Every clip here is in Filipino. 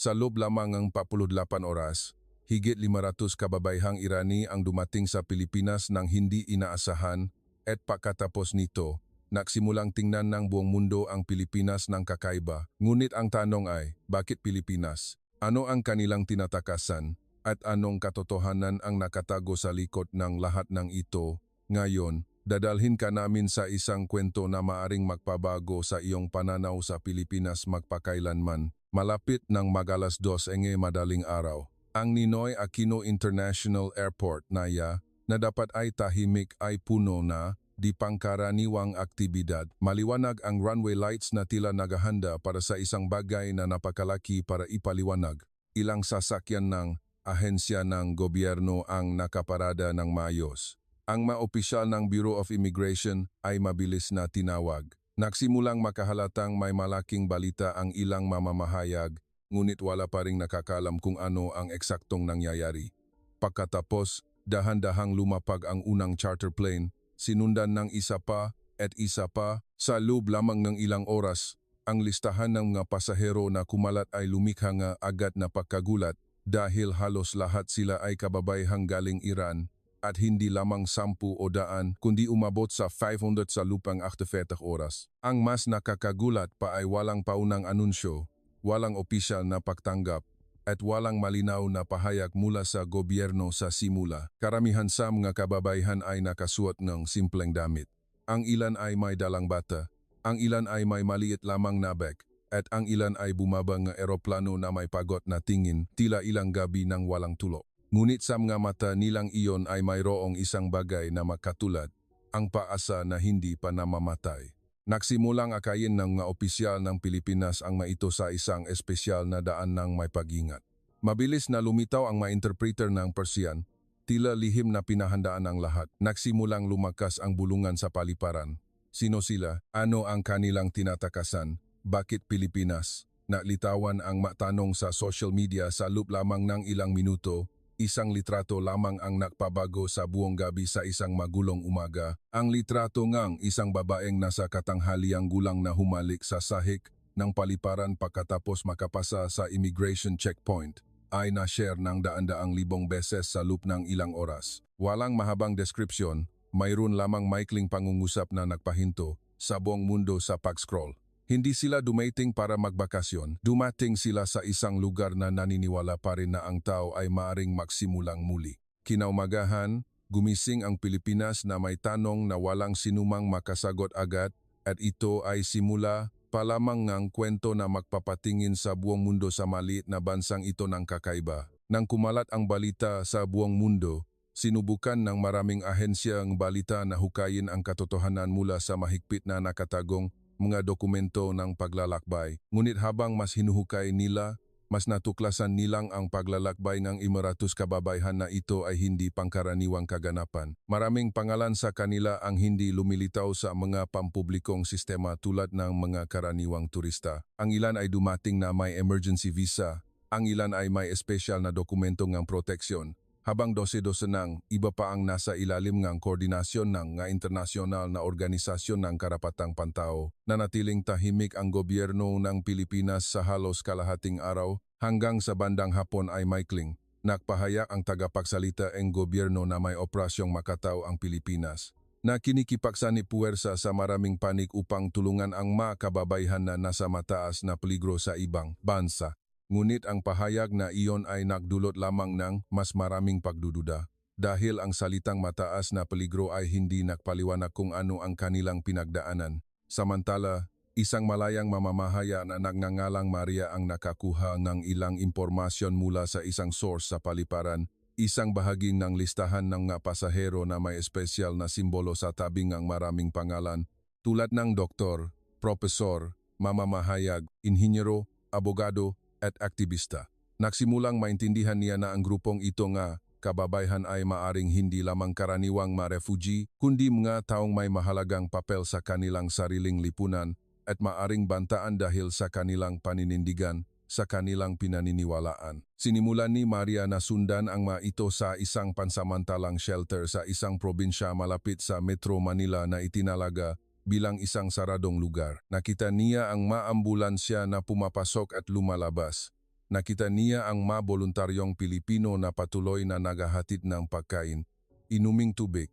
Sa loob lamang ng 48 oras, higit 500 kababayhang Irani ang dumating sa Pilipinas nang hindi inaasahan at pagkatapos nito, nagsimulang tingnan ng buong mundo ang Pilipinas ng kakaiba. Ngunit ang tanong ay, bakit Pilipinas? Ano ang kanilang tinatakasan at anong katotohanan ang nakatago sa likod ng lahat ng ito? Ngayon, dadalhin ka namin sa isang kwento na maaring magpabago sa iyong pananaw sa Pilipinas magpakailanman. Malapit ng mag-alas 2 madaling araw, ang Ninoy Aquino International Airport na dapat ay tahimik ay puno na di pangkaraniwang aktibidad. Maliwanag ang runway lights na tila naghahanda para sa isang bagay na napakalaki para ipaliwanag. Ilang sasakyan ng ahensya ng gobyerno ang nakaparada ng maayos. Ang maopisyal ng Bureau of Immigration ay mabilis na tinawag. Nagsimulang makahalatang may malaking balita ang ilang mamamahayag, ngunit wala pa ring nakakalam kung ano ang eksaktong nangyayari. Pagkatapos, dahan-dahang lumapag ang unang charter plane, sinundan ng isa pa at isa pa. Sa loob lamang ng ilang oras, ang listahan ng mga pasahero na kumalat ay lumikha nga agad na pagkagulat dahil halos lahat sila ay kababayhang galing Iran. At hindi lamang 10 o 100 kundi umabot sa 500 sa lupang 48 oras. Ang mas nakakagulat pa ay walang paunang anunsyo, walang opisyal na pagtanggap, at walang malinaw na pahayag mula sa gobyerno sa simula. Karamihan sa mga kababayhan ay nakasuot ng simpleng damit. Ang ilan ay may dalang bata, ang ilan ay may maliit lamang na bag, at ang ilan ay bumaba ng eroplano na may pagot na tingin tila ilang gabi nang walang tulog. Ngunit sa mga mata nilang iyon ay mayroong isang bagay na makatulad, ang paasa na hindi pa namamatay. Nagsimulang akayin ng mga opisyal ng Pilipinas ang maito sa isang espesyal na daan ng may pag-ingat. Mabilis na lumitaw ang mga interpreter ng Persian, tila lihim na pinahandaan ang lahat. Nagsimulang lumakas ang bulungan sa paliparan. Sino sila? Ano ang kanilang tinatakasan? Bakit Pilipinas? Nalitawan ang matanong sa social media sa loob lamang ng ilang minuto. Isang litrato lamang ang nagpabago sa buong gabi sa isang magulong umaga. Ang litrato ngang isang babaeng nasa katanghaliang gulang na humalik sa sahig ng paliparan pagkatapos makapasa sa immigration checkpoint ay na-share ng daan-daang libong beses sa loob ng ilang oras. Walang mahabang deskripsyon, mayroon lamang maikling pangungusap na nagpahinto sa buong mundo sa pag-scroll. Hindi sila dumating para magbakasyon, dumating sila sa isang lugar na naniniwala pa rin na ang tao ay maaring magsimulang muli. Kinaumagahan, gumising ang Pilipinas na may tanong na walang sinumang makasagot agad at ito ay simula pa lamang ng kwento na magpapatingin sa buong mundo sa maliit na bansang ito ng kakaiba. Nang kumalat ang balita sa buong mundo, sinubukan ng maraming ahensya ang balita na hukayin ang katotohanan mula sa mahigpit na nakatagong mga dokumento ng paglalakbay. Ngunit habang mas hinuhukay nila, mas natuklasan nilang ang paglalakbay ng 500 kababayhan na ito ay hindi pangkaraniwang kaganapan. Maraming pangalan sa kanila ang hindi lumilitaw sa mga pampublikong sistema tulad ng mga karaniwang turista. Ang ilan ay dumating na may emergency visa, ang ilan ay may espesyal na dokumento ng proteksyon. Habang dose-dose ng iba pa ang nasa ilalim ng koordinasyon ng nga internasyonal na organisasyon ng karapatang pantao, nanatiling tahimik ang gobyerno ng Pilipinas sa halos kalahating araw hanggang sa bandang hapon ay maikling. Nagpahayag ang tagapagsalita ng gobyerno na may operasyong Makataw ang Pilipinas, na kinikipagsa ni puwersa sa maraming panig upang tulungan ang mga kababayhan na nasa mataas na peligro sa ibang bansa. Ngunit ang pahayag na iyon ay nagdulot lamang ng mas maraming pagdududa dahil ang salitang mataas na peligro ay hindi nagpaliwanag kung ano ang kanilang pinagdaanan. Samantala, isang malayang mamamahaya na nagngangalang Maria ang nakakuha ng ilang impormasyon mula sa isang source sa paliparan, isang bahagi ng listahan ng mga pasahero na may espesyal na simbolo sa tabi ng maraming pangalan tulad ng doktor, propesor, mamamahayag, inhinyero, abogado, at aktivista. Nagsimulang maintindihan niya na ang grupong ito nga kababayhan ay maaring hindi lamang karaniwang ma-refugee, kundi mga taong may mahalagang papel sa kanilang sariling lipunan at maaring bantaan dahil sa kanilang paninindigan, sa kanilang pinaniniwalaan. Sinimulan ni Maria na sundan ang mga ito sa isang pansamantalang shelter sa isang probinsya malapit sa Metro Manila na itinalaga bilang isang saradong lugar. Nakita niya ang maambulansya na pumapasok at lumalabas. nakita niya ang mga voluntaryong Pilipino na patuloy na naghahatid ng pagkain, inuming tubig,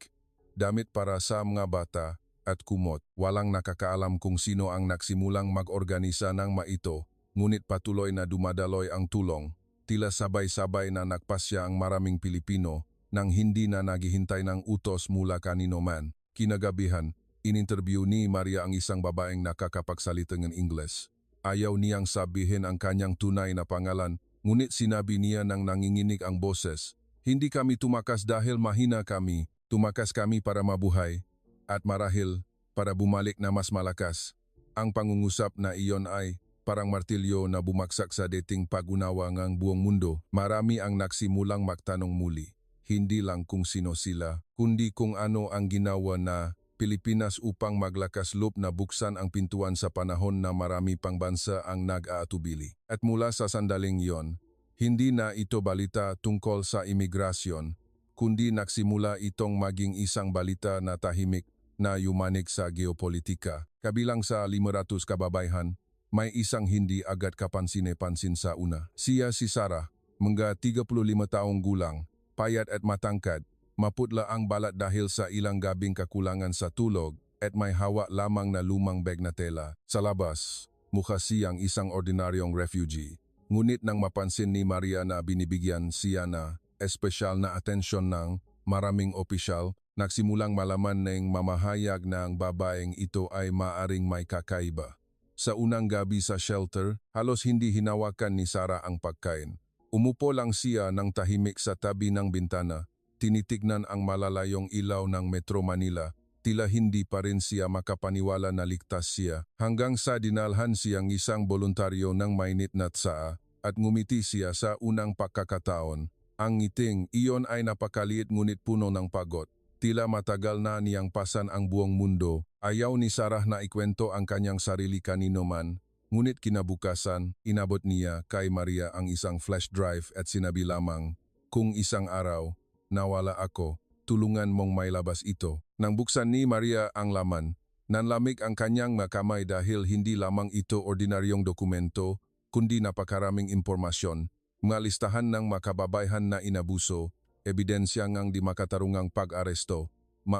damit para sa mga bata, at kumot. Walang nakakaalam kung sino ang nagsimulang mag-organisa ng maito, ngunit patuloy na dumadaloy ang tulong. Tila sabay-sabay na nagpasya ang maraming Pilipino nang hindi na naghihintay ng utos mula kanino man. Kinagabihan, ininterview ni Maria ang isang babaeng nakakapagsalita ng Ingles. Ayaw niyang sabihin ang kanyang tunay na pangalan, ngunit sinabi niya nang nanginginig ang boses. Hindi kami tumakas dahil mahina kami, tumakas kami para mabuhay, at marahil para bumalik na mas malakas. Ang pangungusap na iyon ay parang martilyo na bumaksak sa dating pag-unawa ng buong mundo. Marami ang nagsimulang magtanong muli. Hindi lang kung sino sila, kundi kung ano ang ginawa na Pilipinas upang maglakas loob na buksan ang pintuan sa panahon na marami pang bansa ang nag-aatubili. At mula sa sandaling iyon, hindi na ito balita tungkol sa imigrasyon, kundi nagsimula itong maging isang balita na tahimik na yumanig sa geopolitika. Kabilang sa 500 kababaihan, may isang hindi agad kapansin-pansin sa una. Siya si Sarah, mga 35 taong gulang, payat at matangkad, maputla ang balat dahil sa ilang gabing kakulangan sa tulog at may hawak lamang na lumang bag na tela. Sa labas, mukha siyang isang ordinaryong refugee. Ngunit nang mapansin ni Maria na binibigyan siya na espesyal na atensyon ng maraming opisyal, nagsimulang malaman ng mamahayag ng babaeng ito ay maaring may kakaiba. Sa unang gabi sa shelter, halos hindi hinawakan ni Sarah ang pagkain. Umupo lang siya ng tahimik sa tabi ng bintana, tinitignan ang malalayong ilaw ng Metro Manila, tila hindi pa rin siya makapaniwala na ligtas siya, hanggang sa dinalhan siyang isang voluntaryo ng mainit na tsaa, at ngumiti siya sa unang pagkakataon. Ang ngiting iyon ay napakaliit ngunit puno ng pagod. Tila matagal na niyang pasan ang buong mundo. Ayaw ni Sarah na ikwento ang kanyang sarili kanino man, ngunit kinabukasan, inabot niya kay Maria ang isang flash drive at sinabi lamang, "Kung isang araw, nawala ako, tulungan mong mailabas ito." Nang buksan ni Maria ang laman, nanlamig ang kanyang makamay dahil hindi lamang ito ordinaryong dokumento, kundi napakaraming impormasyon, mga listahan ng makababaihan na inabuso, ebidensya ngang di makatarungang pag-aresto,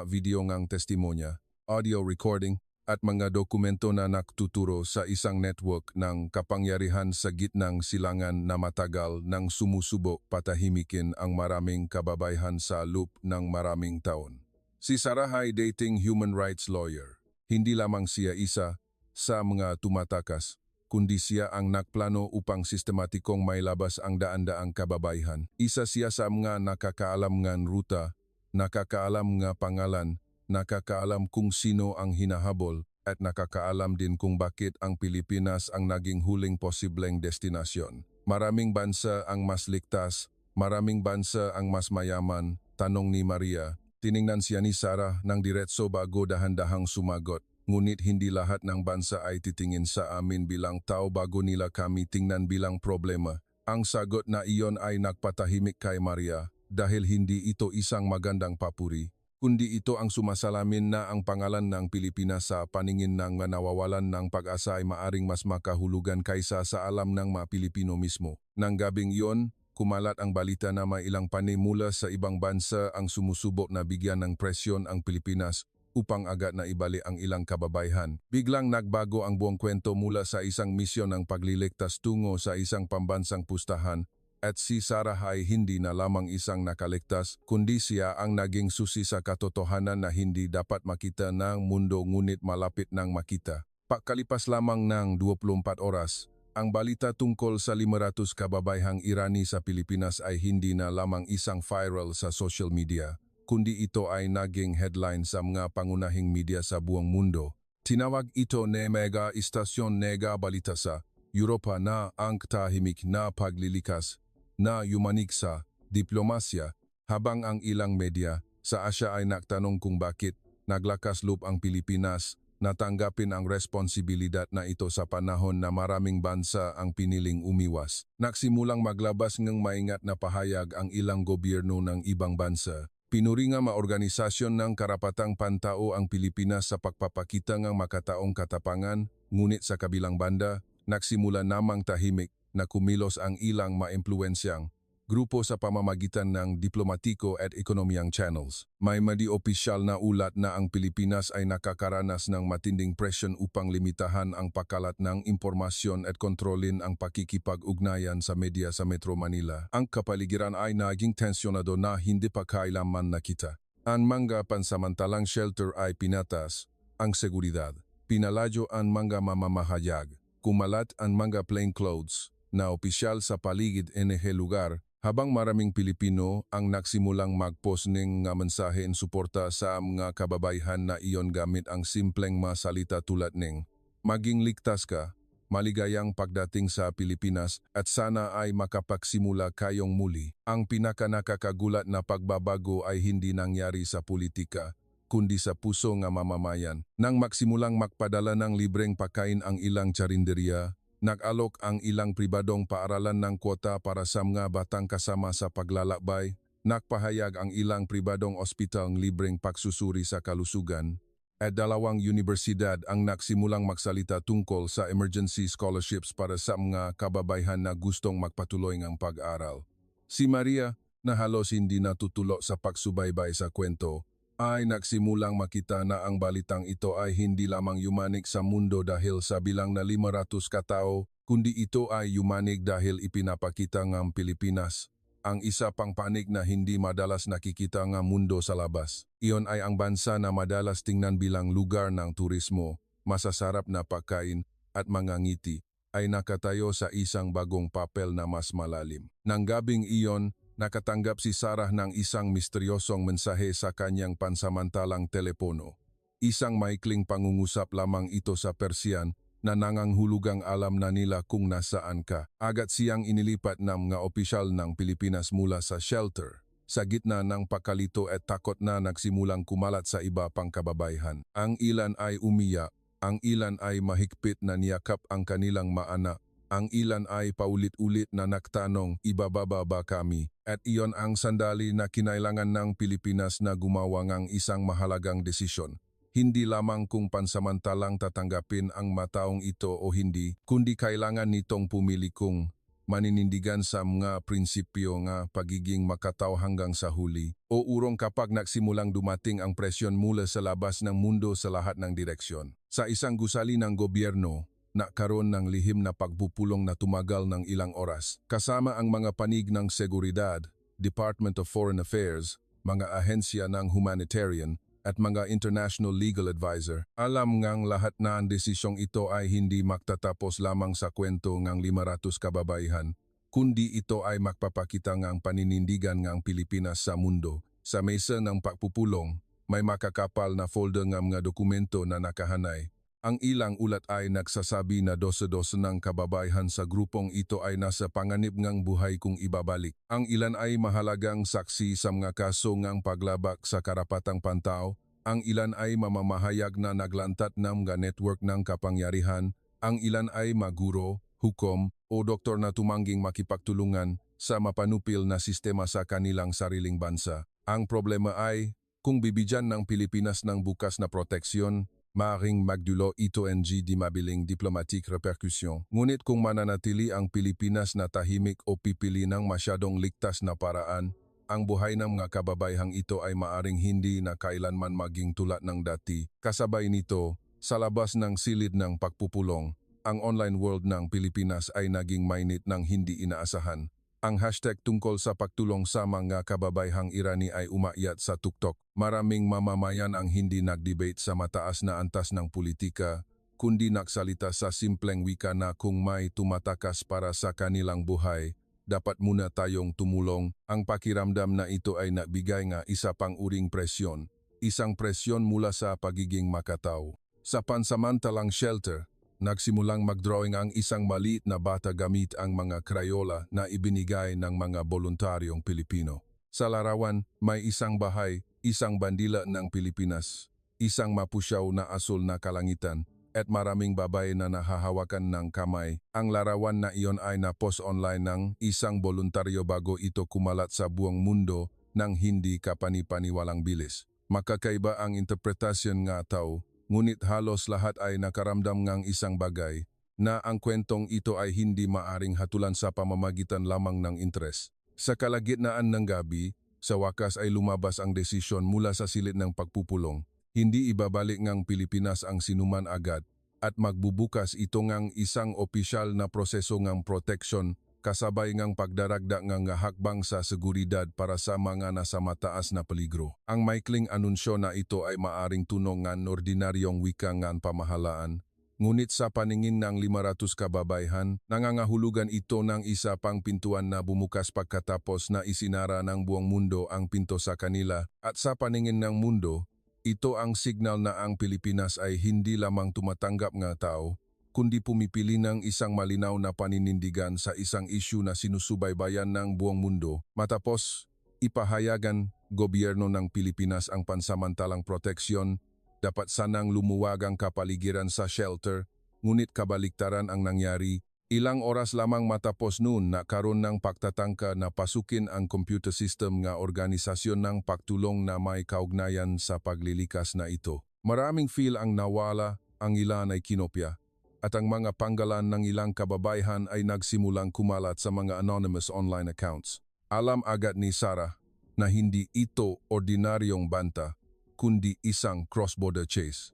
video ngang testimonya, audio recording, at mga dokumento na nagtuturo sa isang network ng kapangyarihan sa gitnang silangan na matagal nang sumusubok patahimikin ang maraming kababaihan sa loob ng maraming taon. Si Sarah ay dating human rights lawyer. Hindi lamang siya isa sa mga tumatakas, kundi siya ang nagplano upang sistematikong mailabas ang daan-daang kababaihan. Isa siya sa mga nakakaalam ng ruta, nakakaalam ng pangalan, nakakaalam kung sino ang hinahabol, at nakakaalam din kung bakit ang Pilipinas ang naging huling posibleng destinasyon. Maraming bansa ang mas ligtas, maraming bansa ang mas mayaman, tanong ni Maria. Tiningnan siya ni Sarah ng diretso bago dahan-dahang sumagot. Ngunit hindi lahat ng bansa ay titingin sa amin bilang tao bago nila kami tingnan bilang problema. Ang sagot na iyon ay nagpatahimik kay Maria dahil hindi ito isang magandang papuri, kundi ito ang sumasalamin na ang pangalan ng Pilipinas sa paningin ng nawawalan ng pag-asa ay maaring mas makahulugan kaysa sa alam ng mga Pilipino mismo. Nang gabing iyon, kumalat ang balita na may ilang panimula sa ibang bansa ang sumusubok na bigyan ng presyon ang Pilipinas upang agad na ibalik ang ilang kababaihan. Biglang nagbago ang buong kwento mula sa isang misyon ng pagliligtas tungo sa isang pambansang pustahan, at si Sarah ay hindi na lamang isang nakaligtas, kundi siya ang naging susi sa katotohanan na hindi dapat makita ng mundo ngunit malapit nang makita. Pagkalipas lamang ng 24 oras, ang balita tungkol sa 500 kababaihang Irani sa Pilipinas ay hindi na lamang isang viral sa social media, kundi ito ay naging headline sa mga pangunahing media sa buong mundo. Tinawag ito na mega istasyon nega balita sa Europa na ang tahimik na paglilikas na yumanig sa diplomasya, habang ang ilang media sa Asya ay nagtanong kung bakit naglakas loob ang Pilipinas natanggapin ang responsibilidad na ito sa panahon na maraming bansa ang piniling umiwas. Nagsimulang maglabas ng maingat na pahayag ang ilang gobyerno ng ibang bansa. Pinuri nga maorganisasyon ng karapatang pantao ang Pilipinas sa pagpapakita ng makataong katapangan, ngunit sa kabilang banda, nagsimula namang tahimik na kumilos ang ilang maimpluwensyang grupo sa pamamagitan ng diplomatiko at ekonomiyang channels. May madi-opisyal na ulat na ang Pilipinas ay nakakaranas ng matinding presyon upang limitahan ang pagkalat ng impormasyon at kontrolin ang pakikipag-ugnayan sa media sa Metro Manila. Ang kapaligiran ay naging tensyonado na hindi pa kailanman nakita. Ang mga pansamantalang shelter ay pinatas ang seguridad. Pinaladyo ang mga mamamahayag. Kumalat ang mga plainclothes na opisyal sa paligid NH lugar habang maraming Pilipino ang nagsimulang mag-post ng nga mensahe en suporta sa mga kababayhan na iyon gamit ang simpleng mga salita tulad ng maging ligtas ka, maligayang pagdating sa Pilipinas at sana ay makapagsimula kayong muli. Ang pinaka-nakakagulat na pagbabago ay hindi nangyari sa politika, kundi sa puso nga mamamayan. Nang magsimulang magpadala ng libreng pagkain ang ilang tsarinderya, nag-alok ang ilang pribadong paaralan ng kwota para sa mga batang kasama sa paglalakbay, nagpahayag ang ilang pribadong ospital ng libreng pagsusuri sa kalusugan, at 2 universidad ang nagsimulang magsalita tungkol sa emergency scholarships para sa mga kababayhan na gustong magpatuloy ng pag-aral. Si Maria, na halos hindi natutulo sa pagsubaybay sa kwento, ay nagsimulang makita na ang balitang ito ay hindi lamang yumanig sa mundo dahil sa bilang na 500 katao, kundi ito ay yumanig dahil ipinapakita ng Pilipinas. Ang isa pang panig na hindi madalas nakikita ng mundo sa labas. Iyon ay ang bansa na madalas tingnan bilang lugar ng turismo, masasarap na pagkain at mga ngiti, ay nakatayo sa isang bagong papel na mas malalim. Nang gabing iyon, nakatanggap si Sarah ng isang misteryosong mensahe sa kanyang pansamantalang telepono. Isang maikling pangungusap lamang ito sa Persian na nanganghulugang alam na nila kung nasaan ka. Agad siyang inilipat ng mga opisyal ng Pilipinas mula sa shelter. Sa gitna ng pakalito at takot na nagsimulang kumalat sa iba pang kababayhan. Ang ilan ay umiyak, ang ilan ay mahigpit na niyakap ang kanilang maanak. Ang ilan ay paulit-ulit na nagtanong, ibababa ba kami? At iyon ang sandali na kinailangan ng Pilipinas na gumawa ng isang mahalagang desisyon. Hindi lamang kung pansamantalang tatanggapin ang mataong ito o hindi, kundi kailangan nitong pumili kung maninindigan sa mga prinsipyo nga pagiging makatao hanggang sa huli o urong kapag nagsimulang dumating ang presyon mula sa labas ng mundo sa lahat ng direksyon. Sa isang gusali ng gobyerno, nagkaroon ng lihim na pagpupulong na tumagal ng ilang oras. Kasama ang mga panig ng seguridad, Department of Foreign Affairs, mga ahensya ng humanitarian, at mga international legal advisor. Alam ngang lahat na ang desisyong ito ay hindi magtatapos lamang sa kwento ng 500 kababayhan, kundi ito ay magpapakita ng paninindigan ng Pilipinas sa mundo. Sa mesa ng pagpupulong, may makakapal na folder ng mga dokumento na nakahanay. Ang ilang ulat ay nagsasabi na 12 ng kababayhan sa grupong ito ay nasa panganib ng buhay kung ibabalik. Ang ilan ay mahalagang saksi sa mga kaso ng paglabak sa karapatang pantao. Ang ilan ay mamamahayag na naglantat ng mga network ng kapangyarihan. Ang ilan ay maguro, hukom o doktor na tumangging makipagtulungan sa mapanupil na sistema sa kanilang sariling bansa. Ang problema ay, kung bibigyan ng Pilipinas ng bukas na proteksyon, maaaring magdulo ito di mabiling diplomatic repercussion. Ngunit kung mananatili ang Pilipinas na tahimik o pipili ng masyadong ligtas na paraan, ang buhay ng mga kababayhang ito ay maaring hindi na kailanman maging tulad ng dati. Kasabay nito, sa labas ng silid ng pagpupulong, ang online world ng Pilipinas ay naging mainit ng hindi inaasahan. Ang hashtag tungkol sa pagtulong sa mga kababayhang Irani ay umakyat sa TikTok. Maraming mamamayan ang hindi nag-debate sa mataas na antas ng politika, kundi nagsalita sa simpleng wika na kung may tumatakas para sa kanilang buhay, dapat muna tayong tumulong. Ang pakiramdam na ito ay nagbigay nga isa pang uring presyon, isang presyon mula sa pagiging makatao. Sa pansamantalang shelter, nagsimulang mag-drawing ang isang maliit na bata gamit ang mga Crayola na ibinigay ng mga voluntaryong Pilipino. Sa larawan, may isang bahay, isang bandila ng Pilipinas, isang mapusyaw na asul na kalangitan, at maraming babae na nahahawakan ng kamay. Ang larawan na iyon ay na-post online ng isang voluntaryo bago ito kumalat sa buong mundo ng hindi kapani-paniwalang bilis. Makakaiba ang interpretasyon nga tao, ngunit halos lahat ay nakaramdam ng isang bagay. na ang kwentong ito ay hindi maaring hatulan sa pamamagitan lamang ng interes. Sa kalagitnaan ng gabi, sa wakas ay lumabas ang desisyon mula sa silid ng pagpupulong. Hindi ibabalik ngang Pilipinas ang sinuman agad at magbubukas ito ngang isang opisyal na proseso ngang proteksyon kasabay ngang pagdaragda ngang hakbang sa seguridad para sa mga nasa mataas na peligro. Ang maikling anunsyo na ito ay maaring tunong ngan ordinaryong wika ngan pamahalaan, ngunit sa paningin ng 500 kababayhan, nangangahulugan ito ng isa pang pintuan na bumukas pagkatapos na isinara ng buong mundo ang pinto sa kanila at sa paningin ng mundo, ito ang signal na ang Pilipinas ay hindi lamang tumatanggap ng tao, kundi pumipili ng isang malinaw na paninindigan sa isang isyu na sinusubaybayan ng buong mundo. Matapos, ipahayagan gobyerno ng Pilipinas ang pansamantalang proteksyon, dapat sanang lumuwag ang kapaligiran sa shelter, ngunit kabaliktaran ang nangyari. Ilang oras lamang matapos noon na karon ng pagtatangka na pasukin ang computer system nga organisasyon ng pagtulong na may kaugnayan sa paglilikas na ito. Maraming feel ang nawala, ang ilan ay kinopya, at ang mga panggalan ng ilang kababayhan ay nagsimulang kumalat sa mga anonymous online accounts. Alam agad ni Sarah na hindi ito ordinaryong banta, kundi isang cross-border chase.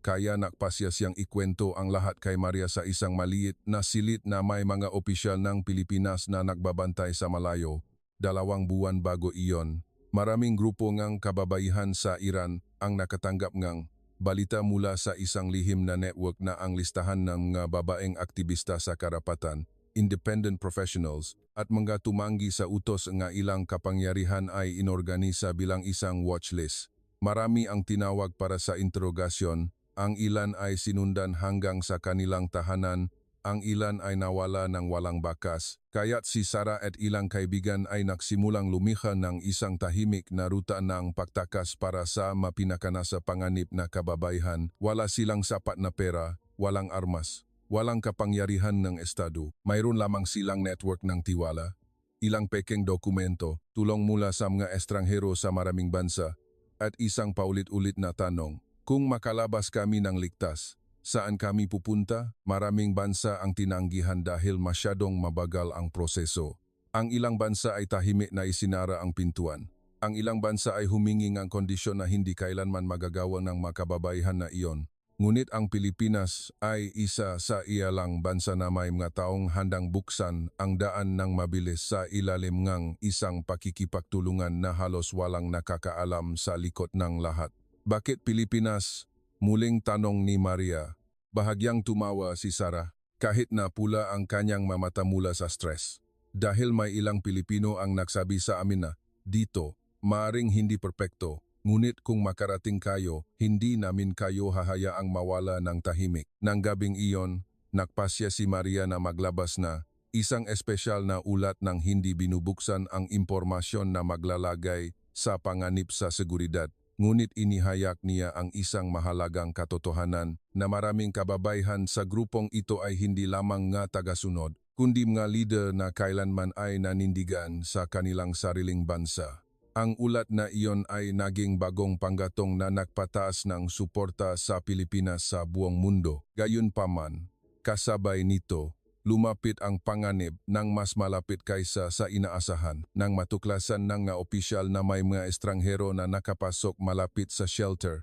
Kaya nakpasya siyang ikwento ang lahat kay Maria sa isang maliit na silid na may mga opisyal ng Pilipinas na nagbabantay sa malayo. 2 buwan bago iyon, maraming grupo ngang kababaihan sa Iran ang nakatanggap ngang balita mula sa isang lihim na network na ang listahan ng mga babaeng aktivista sa karapatan, independent professionals, at mga tumanggi sa utos nga ilang kapangyarihan ay inorganisa bilang isang watchlist. Marami ang tinawag para sa interogasyon, ang ilan ay sinundan hanggang sa kanilang tahanan, ang ilan ay nawala ng walang bakas, kaya't si Sarah at ilang kaibigan ay nagsimulang lumikha ng isang tahimik na ruta ng pagtakas para sa mapinakanasa panganib na kababayhan. Wala silang sapat na pera, walang armas, walang kapangyarihan ng estado, mayroon lamang silang network ng tiwala, ilang pekeng dokumento, tulong mula sa mga estranghero sa maraming bansa, at isang paulit-ulit na tanong, kung makalabas kami ng ligtas, saan kami pupunta? Maraming bansa ang tinanggihan dahil masyadong mabagal ang proseso. Ang ilang bansa ay tahimik na isinara ang pintuan. Ang ilang bansa ay humingi ng kondisyon na hindi kailanman magagawa ng makababayhan na iyon. Ngunit ang Pilipinas ay isa sa iyalang bansa na may mga taong handang buksan ang daan ng mabilis sa ilalim ng isang pakikipagtulungan na halos walang nakakaalam sa likod ng lahat. Bakit Pilipinas? Muling tanong ni Maria. Bahagyang tumawa si Sarah, kahit na pula ang kanyang mamata mula sa stress. Dahil may ilang Pilipino ang nagsabi sa amin na, dito, maaring hindi perpekto, ngunit kung makarating kayo, hindi namin kayo hahayaang mawala ng tahimik. Nang gabing iyon, nagpasya si Maria na maglabas na isang espesyal na ulat ng hindi binubuksan ang impormasyon na maglalagay sa panganib sa seguridad. Ngunit inihayak niya ang isang mahalagang katotohanan na maraming kababayhan sa grupong ito ay hindi lamang nga tagasunod, kundi mga leader na kailanman ay nanindigan sa kanilang sariling bansa. Ang ulat na iyon ay naging bagong panggatong na nagpataas ng suporta sa Pilipinas sa buong mundo. Gayunpaman, kasabay nito, lumapit ang panganib ng mas malapit kaysa sa inaasahan nang matuklasan ng mga opisyal na may mga estranghero na nakapasok malapit sa shelter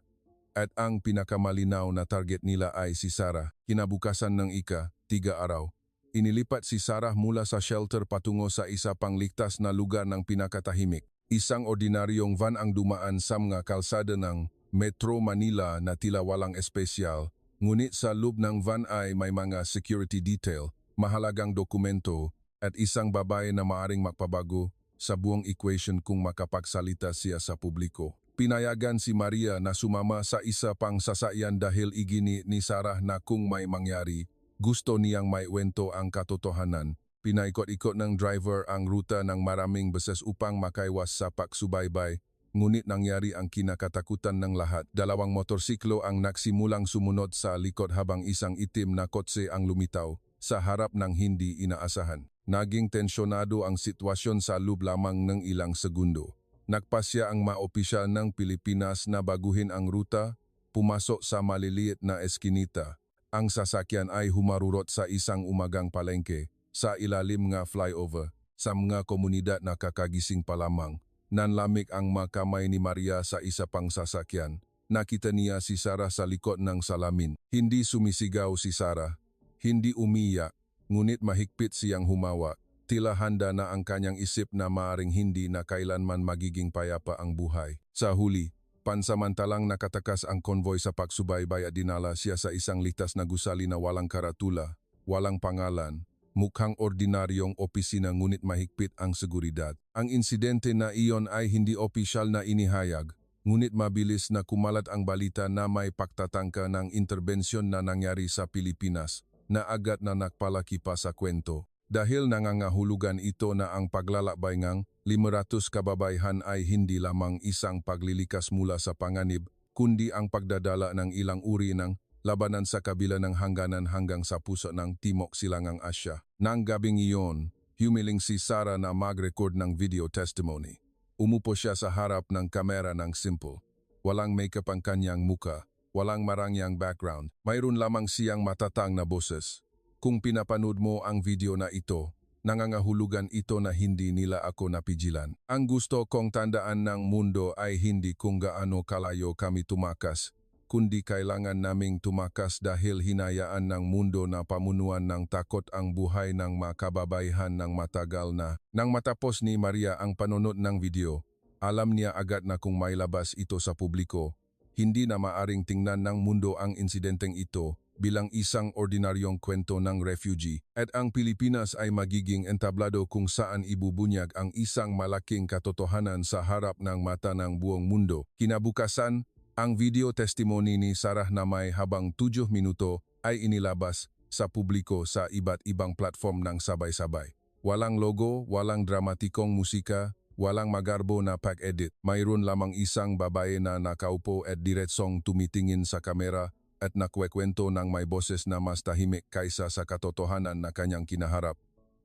at ang pinakamalinaw na target nila ay si Sarah. Kinabukasan ng 3 araw, inilipat si Sarah mula sa shelter patungo sa isa pang ligtas na lugar ng pinakatahimik. Isang ordinaryong van ang dumaan sa mga kalsada ng Metro Manila na tila walang espesyal, ngunit sa loob ng van ay may mga security detail, mahalagang dokumento at isang babae na maaring magpabago sa buong equation kung makapagsalita siya sa publiko. Pinayagan si Maria na sumama sa isa pang sasakyan dahil igini ni Sarah na kung may mangyari, gusto niyang maiwento ang katotohanan. Pinaikot-ikot ng driver ang ruta ng maraming beses upang makaiwas sa pagsubaybay, ngunit nangyari ang kinakatakutan ng lahat. 2 motorsiklo ang nagsimulang sumunod sa likod habang isang itim na kotse ang lumitaw sa harap ng hindi inaasahan. Naging tensyonado ang sitwasyon sa loob lamang ng ilang segundo. Nagpasya ang mga opisyal ng Pilipinas na baguhin ang ruta, pumasok sa maliliit na eskinita, Ang sasakyan ay humarurot sa isang umagang palengke sa ilalim nga flyover sa mga komunidad na kakagising pa lamang. Nanlamig ang makamay ni Maria sa isa pang sasakyan. Nakita niya si Sarah sa likod ng salamin. Hindi sumisigaw si Sarah, hindi umiyak, ngunit mahigpit siyang humawa. Tila handa na ang kanyang isip na maaring hindi na kailanman magiging payapa ang buhay. Sa huli, pansamantalang nakatakas ang konvoy sa pagsubaybay at dinala siya sa isang litas na gusali na walang karatula, walang pangalan, mukhang ordinaryong opisina ngunit mahigpit ang seguridad. Ang insidente na iyon ay hindi opisyal na inihayag, ngunit mabilis na kumalat ang balita na may pagtatangka ng interbensyon na nangyari sa Pilipinas na agad na nakpalaki pa sa kwento. Dahil nangangahulugan ito na ang paglalakbay ngang 500 kababayan ay hindi lamang isang paglilikas mula sa panganib, kundi ang pagdadala ng ilang uri ng labanan sa kabila ng hangganan hanggang sa puso ng Timog Silangang Asya. Nang gabing iyon, humiling si Sarah na mag-record ng video testimony. Umupo siya sa harap ng kamera ng simple. Walang makeup ang kanyang muka, walang marangyang background, mayroon lamang siyang matatang na boses. Kung pinapanood mo ang video na ito, nangangahulugan ito na hindi nila ako napigilan. Ang gusto kong tandaan ng mundo ay hindi kung gaano kalayo kami tumakas, kundi kailangan naming tumakas dahil hinayaan ng mundo na pamunuan ng takot ang buhay ng mga kababayan ng matagal na. Nang matapos ni Maria ang panonood ng video, alam niya agad na kung mailabas ito sa publiko, hindi na maaring tingnan ng mundo ang insidenteng ito bilang isang ordinaryong kwento ng refugee at ang Pilipinas ay magiging entablado kung saan ibubunyag ang isang malaking katotohanan sa harap ng mata ng buong mundo. Kinabukasan, ang video testimony ni Sarah na may habang 7 minuto ay inilabas sa publiko sa iba't ibang platform ng sabay-sabay. Walang logo, walang dramatikong musika, walang magarbo na pag-edit. Mayroon lamang isang babae na nakaupo at diretsong tumitingin sa kamera at nakwekwento ng may boses na mas tahimik kaysa sa katotohanan na kanyang kinaharap.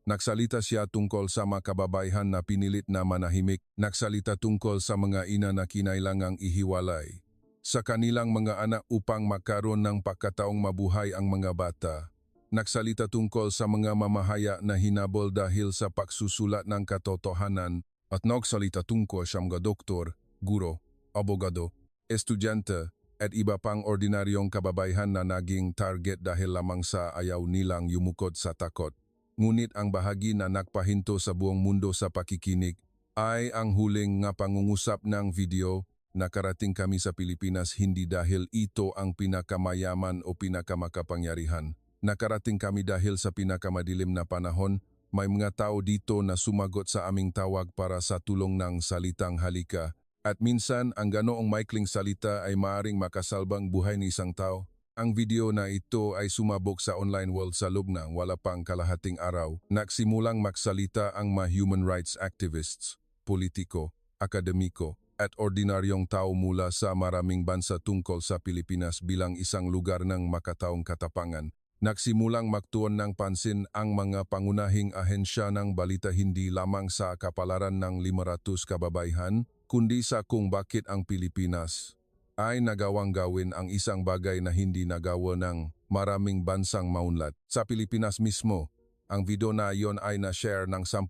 Nagsalita siya tungkol sa mga kababayan na pinilit na manahimik. Nagsalita tungkol sa mga ina na kinailangang ihiwalay sa kanilang mga anak upang magkaroon ng pagkataong mabuhay ang mga bata. Nagsalita tungkol sa mga mamahaya na hinabol dahil sa pagsusulat ng katotohanan at nagsalita tungkol sa mga doktor, guro, abogado, estudyante at iba pang ordinaryong kababayan na naging target dahil lamang sa ayaw nilang yumukod sa takot. Ngunit ang bahagi na nagpahinto sa buong mundo sa pakikinig ay ang huling nga pangungusap ng video. Nakarating kami sa Pilipinas hindi dahil ito ang pinakamayaman o pinakamakapangyarihan. Nakarating kami dahil sa pinakamadilim na panahon, may mga tao dito na sumagot sa aming tawag para sa tulong ng salitang halika. At minsan, ang ganoong maikling salita ay maaring makasalbang buhay ni isang tao. Ang video na ito ay sumabog sa online world sa loob ng wala pang kalahating araw. Nagsimulang magsalita ang mga human rights activists, politiko, akademiko, at ordinaryong tao mula sa maraming bansa tungkol sa Pilipinas bilang isang lugar ng makataong katapangan. Nagsimulang magtuon ng pansin ang mga pangunahing ahensya ng balita hindi lamang sa kapalaran ng 500 kababayan, kundi sa kung bakit ang Pilipinas ay nagawang gawin ang isang bagay na hindi nagawa ng maraming bansang maunlad. Sa Pilipinas mismo, ang video na iyon ay na-share ng 10,000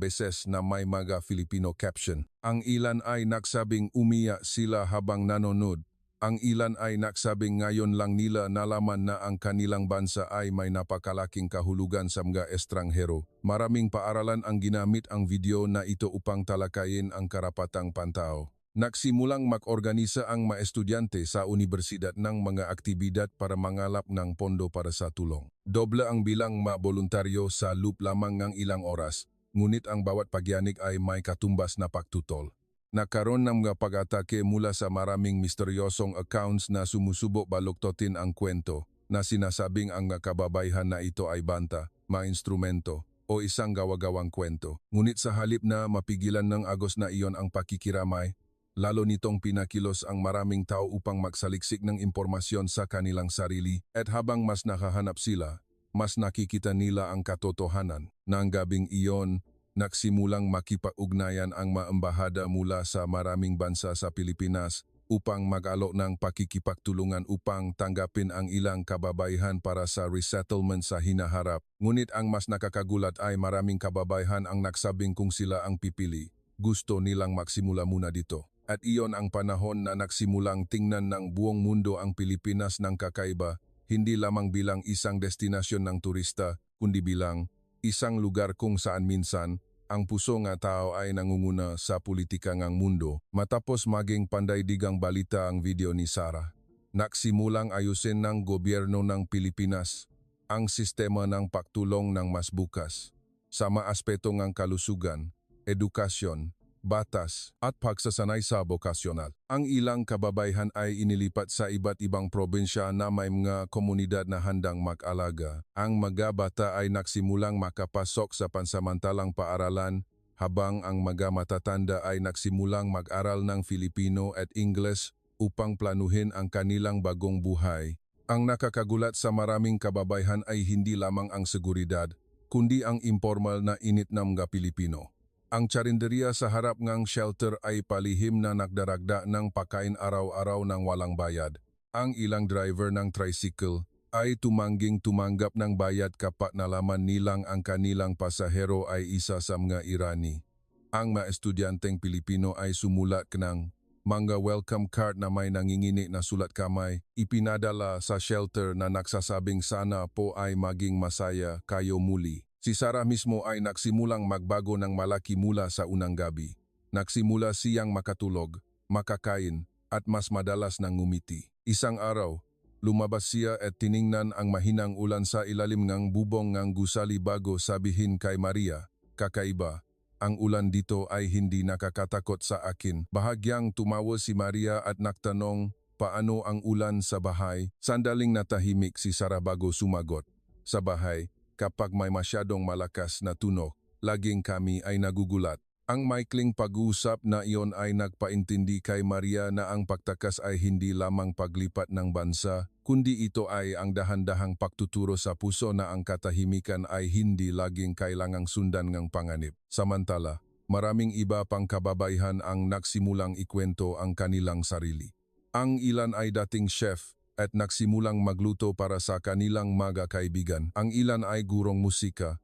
beses na may mga Filipino caption. Ang ilan ay nagsabing umiyak sila habang nanonood. Ang ilan ay nagsabing ngayon lang nila nalaman na ang kanilang bansa ay may napakalaking kahulugan sa mga estranghero. Maraming paaralan ang ginamit ang video na ito upang talakayin ang karapatang pantao. Nagsimulang mag-organisa ang mga estudyante sa universidad ng mga aktibidad para mangalap ng pondo para sa tulong. Doble ang bilang mga voluntaryo sa loop lamang ng ilang oras, ngunit ang bawat pagyanig ay may katumbas na pagtutol. Nagkaroon ng mga pag-atake mula sa maraming misteryosong accounts na sumusubok baluktotin ang kwento na sinasabing ang mga kababayan na ito ay banta, mga instrumento, o isang gawa-gawang kwento. Ngunit sa halip na mapigilan ng agos na iyon ang pakikiramay, lalo nitong pinakilos ang maraming tao upang magsaliksik ng impormasyon sa kanilang sarili at habang mas nakahanap sila, mas nakikita nila ang katotohanan. Nang gabing iyon, nagsimulang makipag-ugnayan ang mga embahada mula sa maraming bansa sa Pilipinas upang mag-alok ng pakikipagtulungan upang tanggapin ang ilang kababaihan para sa resettlement sa hinaharap. Ngunit ang mas nakakagulat ay maraming kababaihan ang nagsabing kung sila ang pipili, gusto nilang magsimula muna dito. At iyon ang panahon na nagsimulang tingnan ng buong mundo ang Pilipinas ng kakaiba, hindi lamang bilang isang destinasyon ng turista, kundi bilang isang lugar kung saan minsan ang puso nga tao ay nangunguna sa politika ngang mundo. Matapos maging pandaigdigang balita ang video ni Sarah, nagsimulang ayusin ng gobyerno ng Pilipinas ang sistema ng pagtulong ng mas bukas sa mga aspeto ng kalusugan, edukasyon, batas at pagsasanay sa bokasyonal. Ang ilang kababaihan ay inilipat sa iba't ibang probinsya na may mga komunidad na handang mag-alaga. Ang mga bata ay nagsimulang makapasok sa pansamantalang paaralan habang ang mga matatanda ay nagsimulang mag-aral ng Filipino at Ingles upang planuhin ang kanilang bagong buhay. Ang nakakagulat sa maraming kababaihan ay hindi lamang ang seguridad, kundi ang informal na init ng mga Pilipino. Ang tsarinderya sa harap ng shelter ay palihim na nagdaragda ng pagkain araw-araw ng walang bayad. Ang ilang driver ng tricycle ay tumangging tumanggap ng bayad kapag nalaman nilang ang kanilang pasahero ay isa sa mga Irani. Ang mga estudyanteng Pilipino ay sumulat ng mga welcome card na may nangingini na sulat kamay, ipinadala sa shelter na nagsasabing sana po ay maging masaya kayo muli. Si Sarah mismo ay nagsimulang magbago ng malaki mula sa unang gabi. Nagsimula siyang makatulog, makakain, at mas madalas nang ngumiti. Isang araw, lumabas siya at tiningnan ang mahinang ulan sa ilalim ng bubong ng gusali bago sabihin kay Maria, "Kakaiba, ang ulan dito ay hindi nakakatakot sa akin." Bahagyang tumawa si Maria at nagtanong, "Paano ang ulan sa bahay?" Sandaling natahimik si Sarah bago sumagot, "Sa bahay, kapag may masyadong malakas na tunog, laging kami ay nagugulat." Ang maikling pag-uusap na iyon ay nagpaintindi kay Maria na ang pagtakas ay hindi lamang paglipat ng bansa, kundi ito ay ang dahan-dahang pagtuturo sa puso na ang katahimikan ay hindi laging kailangang sundan ng panganib. Samantala, maraming iba pang kababaihan ang nagsimulang ikwento ang kanilang sarili. Ang ilan ay dating chef at nagsimulang magluto para sa kanilang mga kaibigan. Ang ilan ay gurong musika,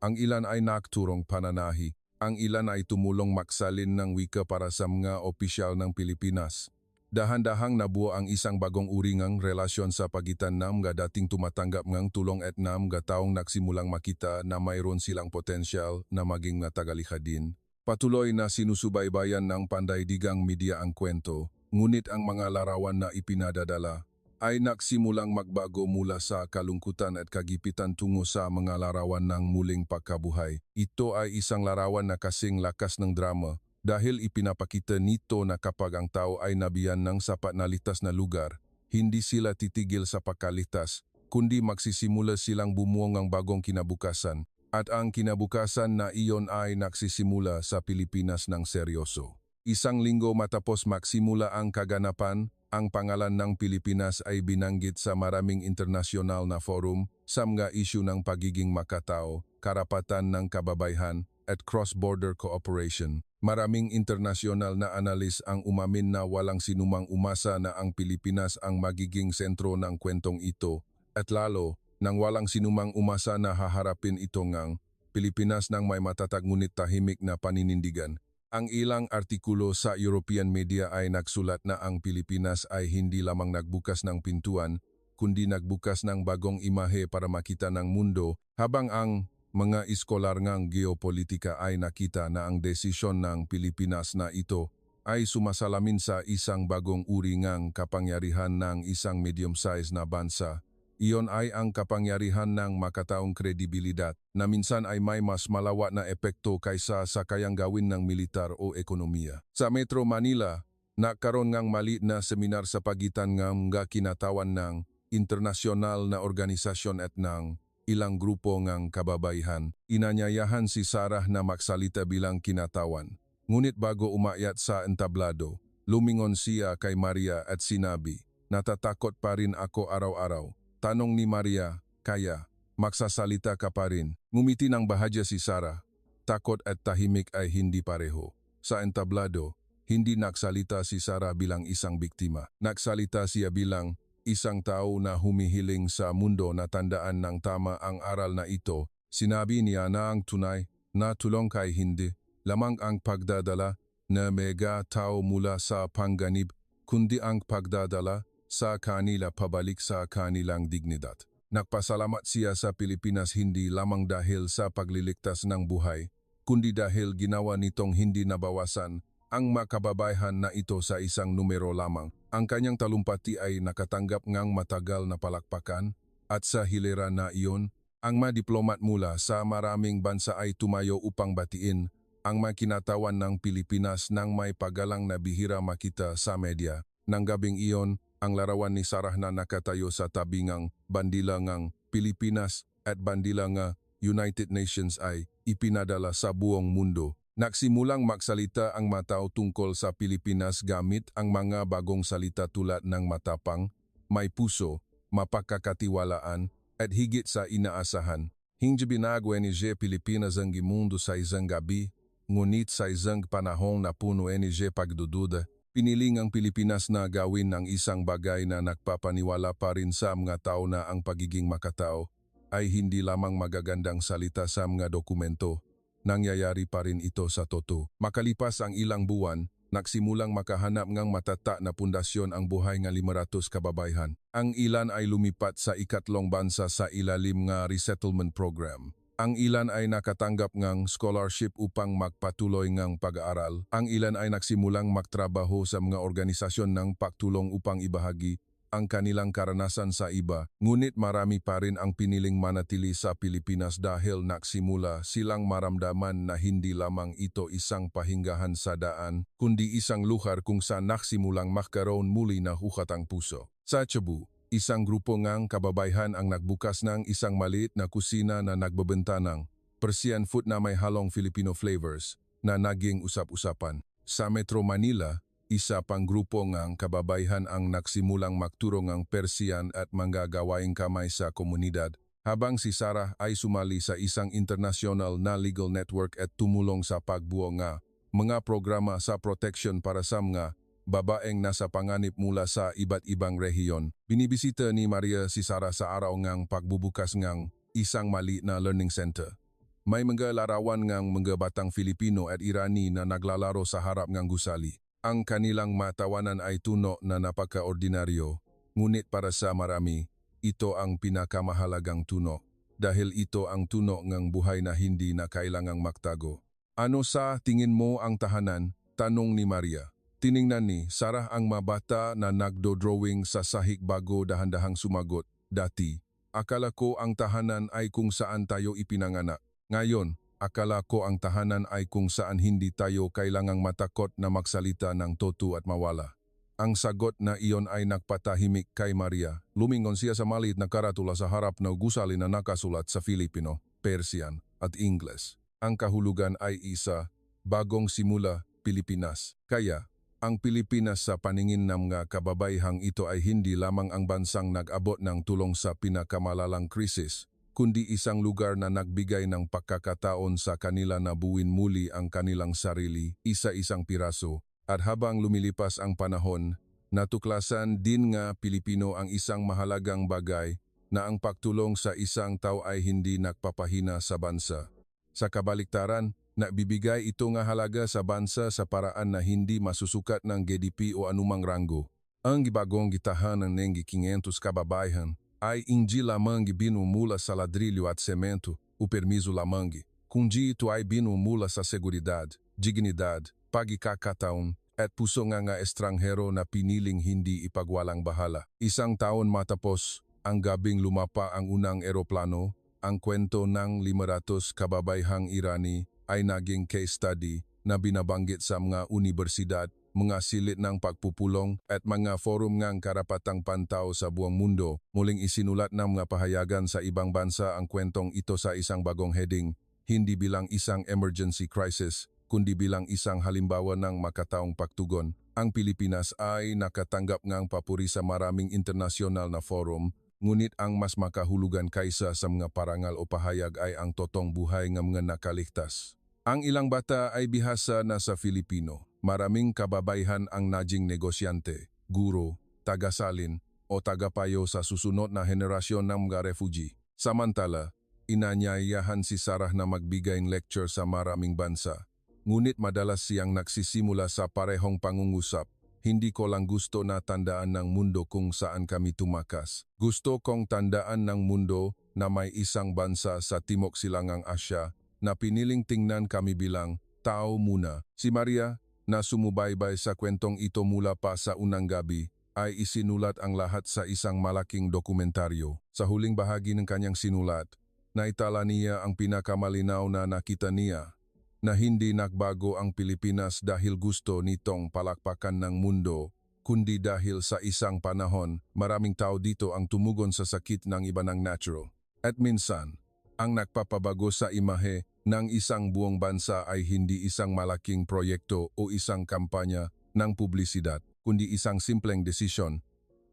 ang ilan ay nagturong pananahi, ang ilan ay tumulong magsalin ng wika para sa mga opisyal ng Pilipinas. Dahan-dahang nabuo ang isang bagong uri ng relasyon sa pagitan ng mga dating tumatanggap ng tulong at ng mga taong nagsimulang makita na mayroon silang potensyal na maging natagalikha din. Patuloy na sinusubaybayan ng pandaigdigang media ang kwento, ngunit ang mga larawan na ipinadadala ay nagsimulang magbago mula sa kalungkutan at kagipitan tungo sa mga larawan ng muling pagkabuhay. Ito ay isang larawan na kasing lakas ng drama dahil ipinapakita nito na kapag ang tao ay nabiyan ng sapat na litas na lugar, hindi sila titigil sa pagkalitas, kundi magsisimula silang bumuo ng bagong kinabukasan. At ang kinabukasan na iyon ay nagsisimula sa Pilipinas ng seryoso. Isang linggo matapos magsimula ang kaganapan, ang pangalan ng Pilipinas ay binanggit sa maraming internasyonal na forum sa mga isyu ng pagiging makatao, karapatan ng kababaihan, at cross-border cooperation. Maraming internasyonal na analis ang umamin na walang sinumang umasa na ang Pilipinas ang magiging sentro ng kwentong ito, at lalo nang walang sinumang umasa na haharapin ito ngang Pilipinas ng may matatag ngunit tahimik na paninindigan. Ang ilang artikulo sa European media ay nagsulat na ang Pilipinas ay hindi lamang nagbukas ng pintuan, kundi nagbukas ng bagong imahe para makita ng mundo, habang ang mga iskolar ngang geopolitika ay nakita na ang desisyon ng Pilipinas na ito ay sumasalamin sa isang bagong uri ngang kapangyarihan ng isang medium-sized na bansa. Iyon ay ang kapangyarihan ng makataong kredibilidad na minsan ay may mas malawak na epekto kaysa sa kayang gawin ng militar o ekonomiya. Sa Metro Manila, nagkaroon ngang maliit na seminar sa pagitan ng mga kinatawan ng internasyonal na organisasyon at ng ilang grupo ng kababaihan. Inanyayahan si Sarah na magsalita bilang kinatawan. Ngunit bago umakyat sa entablado, lumingon siya kay Maria at sinabi, "Natatakot pa rin ako araw-araw." Tanong ni Maria, "Kaya, magsasalita ka pa rin?" Ngumiti ng bahagya si Sarah. Takot at tahimik ay hindi pareho. Sa entablado, Hindi nagsalita si Sarah bilang isang biktima. Nagsalita siya bilang isang tao na humihiling sa mundo na tandaan ng tama ang aral na ito. Sinabi niya na ang tunay na tulong kay hindi lamang ang pagdadala na mega tao mula sa panganib, kundi ang pagdadala sa kanila pabalik sa kanilang dignidad. Nagpasalamat siya sa Pilipinas hindi lamang dahil sa pagliligtas ng buhay, kundi dahil ginawa nitong hindi nabawasan ang makababayhan na ito sa isang numero lamang. Ang kanyang talumpati ay nakatanggap ngang matagal na palakpakan at sa hilera na iyon, ang mga diplomat mula sa maraming bansa ay tumayo upang batiin ang makinatawan ng Pilipinas nang may pagalang na bihira makita sa media. Nang gabing iyon, ang larawan ni Sarah na nakatayo sa tabi ng bandila ng Pilipinas at bandila ng United Nations ay ipinadala sa buong mundo. Nagsimulang magsalita ang mga tao tungkol sa Pilipinas gamit ang mga bagong salita tulad ng matapang, may puso, mapagkakatiwalaan at higit sa inaasahan. Hindi binago ni Pilipinas ang mundo sa isang gabi, ngunit sa isang panahon na puno ni pagdududa. Piniling ang Pilipinas na gawin ng isang bagay na nagpapaniwala pa rin sa mga tao na ang pagiging makatao ay hindi lamang magagandang salita sa mga dokumento. Nangyayari pa rin ito sa totoo. Makalipas ang ilang buwan, nagsimulang makahanap ng matata na pundasyon ang buhay ng 500 kababayan. Ang ilan ay lumipat sa ikatlong bansa sa ilalim ng resettlement program. Ang ilan ay nakatanggap ng scholarship upang magpatuloy ng pag-aaral. Ang ilan ay nagsimulang magtrabaho sa mga organisasyon ng pagtulong upang ibahagi ang kanilang karanasan sa iba. Ngunit marami pa rin ang piniling manatili sa Pilipinas dahil nagsimula silang maramdaman na hindi lamang ito isang pahingahan sa daan, kundi isang lugar kung saan nagsimulang magkaroon muli na hukat ang puso. Sa Cebu, isang grupo ng kababayan ang nagbukas ng isang maliit na kusina na nagbebenta ng Persian food na may halong Filipino flavors na naging usap-usapan. Sa Metro Manila, isa pang grupo ng kababayan ang nagsimulang magturo ng Persian at mga gawaing kamay sa komunidad, habang si Sarah ay sumali sa isang international na legal network at tumulong sa pagbuo ng mga programa sa protection para sa mga babaeng nasa panganib mula sa iba't ibang rehiyon. Binibisita ni Maria si Sarah sa araw ng pagbubukas ng isang maliit na learning center. May mga larawan ng mga batang Filipino at Irani na naglalaro sa harap ng gusali. Ang kanilang matawanan ay tuno na napaka-ordinaryo, ngunit para sa marami, ito ang pinakamahalagang tuno. Dahil ito ang tuno ng buhay na hindi na kailangang magtago. Ano sa tingin mo ang tahanan? Tanong ni Maria. Tiningnan ni Sarah ang mabata na nagdo-drawing sa sahig bago dahan-dahang sumagot. Dati, akala ko ang tahanan ay kung saan tayo ipinanganak. Ngayon, akala ko ang tahanan ay kung saan hindi tayo kailangang matakot na magsalita ng totoo at mawala. Ang sagot na iyon ay nagpatahimik kay Maria. Lumingon siya sa maliit na karatula sa harap ng gusali na nakasulat sa Filipino, Persian at Ingles. Ang kahulugan ay isa, bagong simula, Pilipinas. Kaya, ang Pilipinas sa paningin ng mga kababayang ito ay hindi lamang ang bansang nag-abot ng tulong sa pinakamalalang krisis, kundi isang lugar na nagbigay ng pagkakataon sa kanila na buuin muli ang kanilang sarili, isa-isang piraso. At habang lumilipas ang panahon, natuklasan din nga Pilipino ang isang mahalagang bagay na ang pagtulong sa isang tao ay hindi nagpapahina sa bansa. Sa kabaliktaran, nagbibigay ito nga halaga sa bansa sa paraan na hindi masusukat ng GDP o anumang ranggo. Ang gibagong gitahan ng nengi 500 kababayan ay hindi lamang binu mula sa ladrilho at semento, o permiso lamang, kundi ito ay binu mula sa seguridad, dignidad, pagkakataon, at puso nga estranghero na piniling hindi ipagwalang bahala. Isang taon matapos, ang gabing lumapa ang unang eroplano, ang kwento ng 500 kababayang Irani ay naging case study na binabanggit sa mga universidad, mga silit ng pagpupulong at mga forum ng karapatang pantao sa buong mundo. Muling isinulat ng mga pahayagan sa ibang bansa ang kwentong ito sa isang bagong heading, hindi bilang isang emergency crisis, kundi bilang isang halimbawa ng makataong pagtugon. Ang Pilipinas ay nakatanggap ng papuri sa maraming internasyonal na forum, ngunit ang mas makahulugan kaysa sa mga parangal o pahayag ay ang totong buhay ng mga nakaligtas. Ang ilang bata ay bihasa na sa Filipino. maraming kababaihan ang naging negosyante, guro, tagasalin o tagapayo sa susunod na henerasyon ng mga refugee. Samantala, inanyayahan si Sarah na magbigay ng lecture sa maraming bansa. Ngunit madalas siyang nagsisimula sa parehong pangungusap. Hindi ko lang gusto na tandaan ng mundo kung saan kami tumakas. Gusto kong tandaan ng mundo na may isang bansa sa Timog Silangang Asya na piniling tingnan kami bilang tao muna. Si Maria, na sumubaybay sa kwentong ito mula pa sa unang gabi, ay isinulat ang lahat sa isang malaking dokumentaryo. Sa huling bahagi ng kanyang sinulat, naitala niya ang pinakamalinaw na nakita niya, na hindi nagbago ang Pilipinas dahil gusto nitong palakpakan ng mundo, kundi dahil sa isang panahon, maraming tao dito ang tumugon sa sakit ng iba ng natural. At minsan, ang nagpapabago sa imahe ng isang buong bansa ay hindi isang malaking proyekto o isang kampanya ng publisidad, kundi isang simpleng desisyon.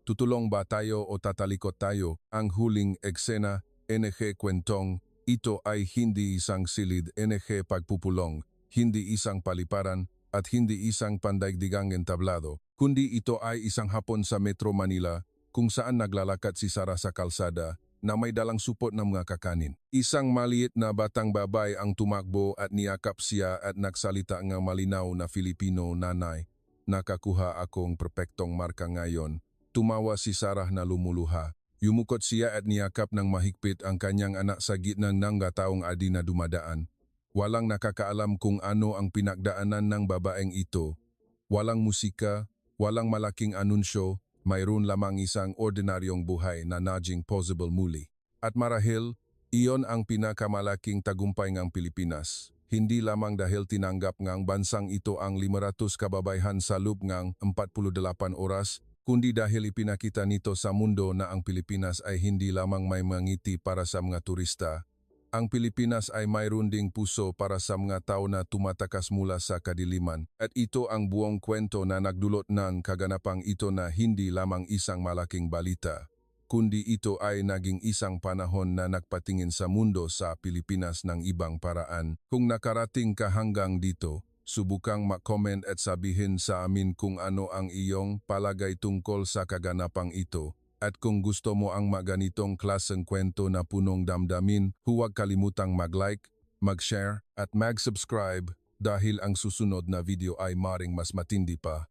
Tutulong ba tayo o tatalikot tayo? Ang huling eksena, NG kwentong, ito ay hindi isang silid NG pagpupulong, hindi isang paliparan at hindi isang pandaigdigang entablado, kundi ito ay isang hapon sa Metro Manila kung saan naglalakad si Sarah sa kalsada na may dalang supot ng mga kakanin. Isang maliit na batang babay ang tumakbo at niyakap siya at nagsalita ng malinaw na Filipino, "Nanay, nakakuha akong perpektong marka ngayon." Tumawa si Sarah na lumuluha. Yumukot siya at niyakap ng mahigpit ang kanyang anak sa gitna ng taong adi na dumadaan. Walang nakakaalam kung ano ang pinagdaanan ng babaeng ito. Walang musika, walang malaking anunsyo, mayroon lamang isang ordinaryong buhay na naging possible muli. At marahil, iyon ang pinakamalaking tagumpay ng Pilipinas. Hindi lamang dahil tinanggap ng bansang ito ang 500 kababaihan sa loob ng 48 oras, kundi dahil ipinakita nito sa mundo na ang Pilipinas ay hindi lamang may mangiti para sa mga turista. Ang Pilipinas ay mayroon ding puso para sa mga tao na tumatakas mula sa kadiliman. At ito ang buong kwento na nagdulot ng kaganapang ito na hindi lamang isang malaking balita, kundi ito ay naging isang panahon na nagpatingin sa mundo sa Pilipinas ng ibang paraan. Kung nakarating ka hanggang dito, subukang mag-comment at sabihin sa amin kung ano ang iyong palagay tungkol sa kaganapang ito. At kung gusto mo ang maganitong klaseng kwento na punong damdamin, huwag kalimutang mag-like, mag-share at mag-subscribe dahil ang susunod na video ay maring mas matindi pa.